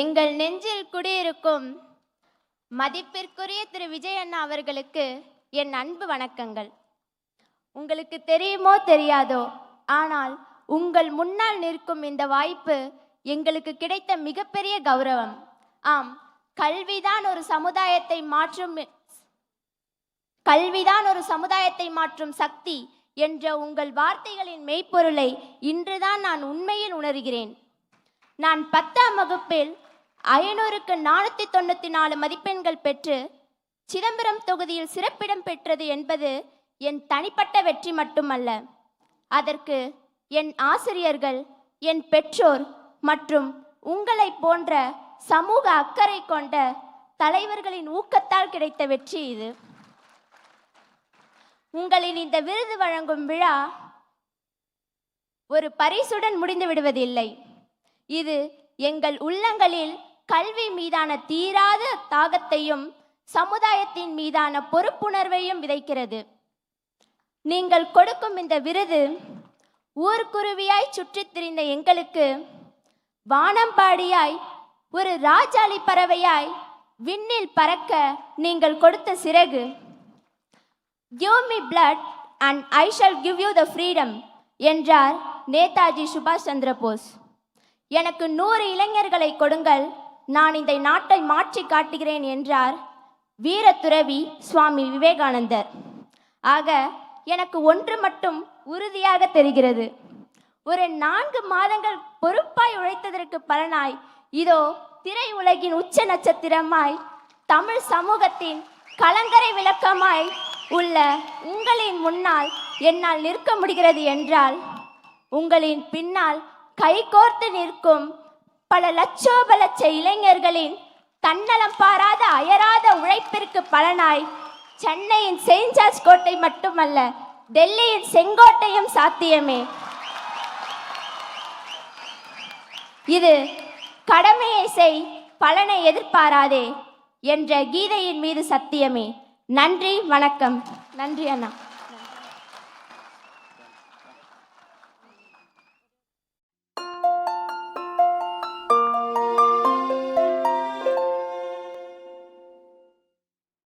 எங்கள் நெஞ்சில் குடியிருக்கும் மதிப்பிற்குரிய திரு விஜய் அண்ணா அவர்களுக்கு என் அன்பு வணக்கங்கள். உங்களுக்கு தெரியுமோ தெரியாதோ, ஆனால் உங்கள் முன்னால் நிற்கும் இந்த வாய்ப்பு எங்களுக்கு கிடைத்த மிகப்பெரிய கௌரவம். ஆம், கல்விதான் ஒரு சமுதாயத்தை மாற்றும் சக்தி என்ற உங்கள் வார்த்தைகளின் மெய்ப்பொருளை இன்றுதான் நான் உண்மையில் உணர்கிறேன். நான் 10ஆம் வகுப்பில் 500க்கு 494 மதிப்பெண்கள் பெற்று சிதம்பரம் தொகுதியில் சிறப்பிடம் பெற்றது என்பது என் தனிப்பட்ட வெற்றி மட்டுமல்ல. அதற்கு என் ஆசிரியர்கள், என் பெற்றோர் மற்றும் உங்களை போன்ற சமூக அக்கறை கொண்ட தலைவர்களின் ஊக்கத்தால் கிடைத்த வெற்றி இது. உங்களின் இந்த விருது வழங்கும் விழா ஒரு பரிசுடன் முடிந்து விடுவதில்லை. இது எங்கள் உள்ளங்களில் கல்வி மீதான தீராத தாகத்தையும் சமுதாயத்தின் மீதான பொறுப்புணர்வையும் விதைக்கிறது. நீங்கள் கொடுக்கும் இந்த விருது ஊர்க்குருவியாய் சுற்றித் திரிந்த எங்களுக்கு வானம்பாடியாய் ஒரு ராஜாளி பறவையாய் விண்ணில் பறக்க நீங்கள் கொடுத்த சிறகு. Give me blood and I shall give you the freedom என்றார் நேதாஜி சுபாஷ் சந்திர போஸ். எனக்கு 100 இளைஞர்களை கொடுங்கள், நான் இந்த நாட்டை மாற்றி காட்டுகிறேன் என்றார் வீரத்துறவி சுவாமி விவேகானந்தர். ஆக எனக்கு ஒன்று மட்டும் உறுதியாக தெரிகிறது. ஒரு 4 மாதங்கள் பொறுப்பாய் உழைத்ததற்கு பலனாய் இதோ திரை உலகின் உச்ச நட்சத்திரமாய் தமிழ் சமூகத்தின் கலங்கரை விளக்கமாய் உள்ள உங்களின் முன்னால் என்னால் நிற்க முடிகிறது என்றால், உங்களின் பின்னால் கைகோர்த்து நிற்கும் பல லட்சோப லட்ச இளைஞர்களின் தன்னலம் பாராத அயராத உழைப்பிற்கு பலனாய் சென்னையின் செயின்ட் ஜார்ஜ் கோட்டை மட்டுமல்ல, டெல்லியின் செங்கோட்டையும் சாத்தியமே. இது கடமையை செய், பலனை எதிர்பாராதே என்ற கீதையின் மீது சத்தியமே. நன்றி, வணக்கம். நன்றி அண்ணா.